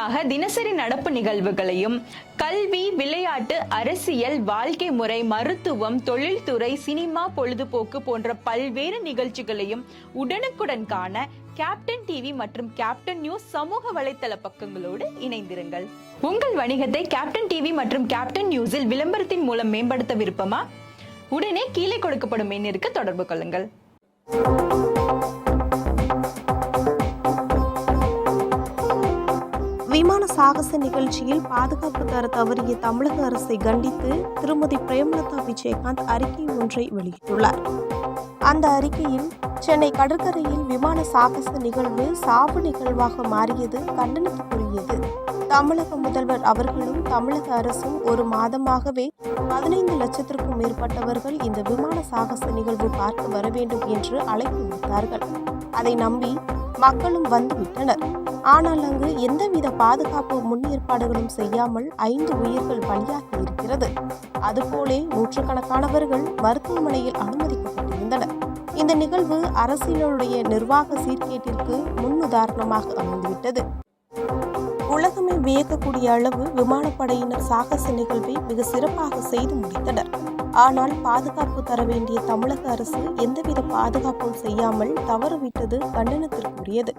துல்லியமாக தினசரி நடப்பு நிகழ்வுகளையும் கல்வி, விளையாட்டு, அரசியல், வாழ்க்கை முறை, மருத்துவம், தொழில்துறை, சினிமா, பொழுதுபோக்கு போன்ற பல்வேறு நிகழ்ச்சிகளையும் உடனுக்குடன் காண கேப்டன் டிவி மற்றும் கேப்டன் நியூஸ் சமூக வலைத்தள பக்கங்களோடு இணைந்திருங்கள். உங்கள் வணிகத்தை கேப்டன் டிவி மற்றும் கேப்டன் நியூஸில் விளம்பரத்தின் மூலம் மேம்படுத்த விருப்பமா? உடனே கீழே கொடுக்கப்படும் எண்ணிற்கு தொடர்பு கொள்ளுங்கள். விமான சாகச நிகழ்ச்சியில் பாதுகாப்பு தர தவறிய தமிழக அரசை கண்டித்து திருமதி பிரேமலதா விஜயகாந்த் அறிக்கை ஒன்றை வெளியிட்டுள்ளார். அந்த அறிக்கையில் சென்னை கடற்கரையில் விமான சாகச நிகழ்வு சாவு நிகழ்வாக மாறியது கண்டனத்துக்குரியது. தமிழக முதல்வர் அவர்களும் தமிழக அரசும் ஒரு மாதமாகவே 15 லட்சத்திற்கும் மேற்பட்டவர்கள் இந்த விமான சாகச நிகழ்வு பார்க்க வர வேண்டும் என்று அழைப்பு விடுத்தார்கள். அதை நம்பி மக்களும் வந்துவிட்டனர். ஆனால் அங்கு எந்தவித பாதுகாப்பு முன்னேற்பாடுகளும் செய்யாமல் 5 உயிர்கள் பலியாகி இருக்கிறது. அதுபோலே நூற்றுக்கணக்கானவர்கள் மருத்துவமனையில் அனுமதிக்கப்பட்டிருந்தனர். இந்த நிகழ்வு அரசியலுடைய நிர்வாக சீர்கேட்டிற்கு முன்னுதாரணமாக அமைந்துவிட்டது. உலகமே வியக்கக்கூடிய அளவு விமானப்படையினர் சாகச நிகழ்வை மிக சிறப்பாக செய்து முடித்தனர். ஆனால் பாதுகாப்பு தர வேண்டிய தமிழக அரசு எந்தவித பாதுகாப்பும் செய்யாமல் தவறுவிட்டது கண்டனத்திற்குரியது.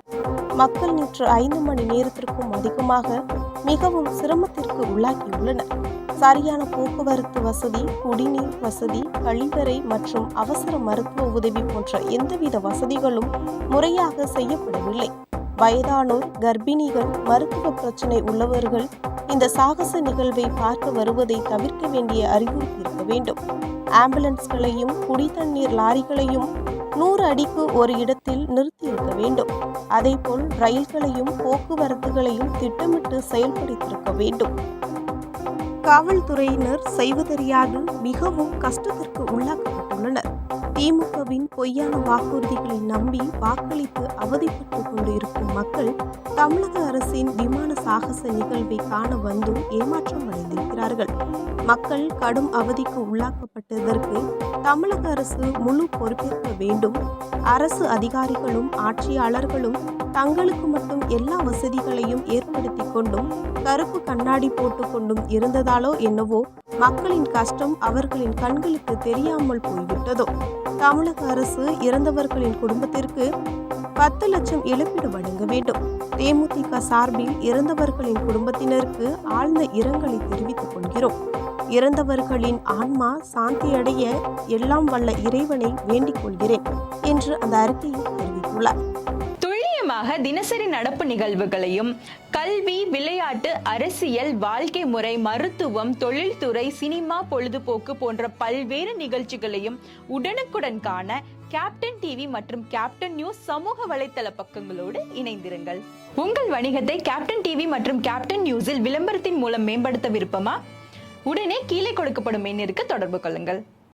மக்கள் நேற்று 5 மணி நேரத்திற்கும் அதிகமாக மிகவும் சிரமத்திற்கு உள்ளாகியுள்ளனர். சரியான போக்குவரத்து வசதி, குடிநீர் வசதி, கழிவறை மற்றும் அவசர மருத்துவ உதவி போன்ற எந்தவித வசதிகளும் முறையாக செய்யப்படவில்லை. வயதானோர், கர்ப்பிணிகள், மருத்துவ பிரச்சினை உள்ளவர்கள் இந்த சாகச நிகழ்வை பார்க்க வருவதை தவிர்க்க வேண்டிய அறிவுறுத்தி இருக்க வேண்டும். ஆம்புலன்ஸ்களையும் குடிதண்ணீர் லாரிகளையும் 100 அடிக்கு ஒரு இடத்தில் நிறுத்தியிருக்க வேண்டும். அதேபோல் ரயில்களையும் போக்குவரத்துகளையும் திட்டமிட்டு செயல்படுத்தியிருக்க வேண்டும். காவல்துறையினர் செய்வதறியாது மிகவும் கஷ்டத்திற்கு உள்ளாக்கப்பட்டுள்ளனர். திமுகவின் பொய்யான வாக்குறுதிகளை நம்பி வாக்களித்து அவதிப்பட்டு கொண்டு இருக்கும் மக்கள் தமிழக அரசின் விமான சாகச நிகழ்வை காண வந்தும் ஏமாற்றம் அடைந்திருக்கிறார்கள். மக்கள் கடும் அவதிக்கு உள்ளாக்கப்பட்டதற்கு தமிழக அரசு முழு பொறுப்பேற்க வேண்டும். அரசு அதிகாரிகளும் ஆட்சியாளர்களும் தங்களுக்கு மட்டும் எல்லா வசதிகளையும் ஏற்படுத்தி கொண்டும் கருப்பு கண்ணாடி போட்டு கொண்டும் இருந்ததாலோ என்னவோ மக்களின் கஷ்டம் அவர்களின் கண்களுக்கு தெரியாமல் போய்விட்டதோ. தமிழக அரசு இறந்தவர்களின் குடும்பத்திற்கு 10 லட்சம் இழப்பீடு வழங்க வேண்டும். தேமுதிக சார்பில் இறந்தவர்களின் குடும்பத்தினருக்கு ஆழ்ந்த இரங்கலை தெரிவித்துக் கொள்கிறோம். இறந்தவர்களின் ஆன்மா சாந்தியடைய எல்லாம் வல்ல இறைவனை வேண்டிக் கொள்கிறேன் என்று அந்த அறிக்கையில் தெரிவித்துள்ளார். தினசரி நடப்பு நிகழ்வுகளையும் கல்வி, விளையாட்டு, அரசியல், வாழ்க்கை முறை, மருத்துவம், தொழில்துறை, சினிமா, பொழுதுபோக்கு போன்ற பல்வேறு நிகழ்ச்சிகளையும் உடனுக்குடன் காண கேப்டன் டிவி மற்றும் கேப்டன் நியூஸ் சமூக வலைத்தள பக்கங்களோடு இணைந்திருங்கள். உங்கள் வணிகத்தை கேப்டன் டிவி மற்றும் கேப்டன் நியூஸில் விளம்பரத்தின் மூலம் மேம்படுத்த விருப்பமா? உடனே கீழே கொடுக்கப்படும் எண்ணிற்கு தொடர்பு கொள்ளுங்கள்.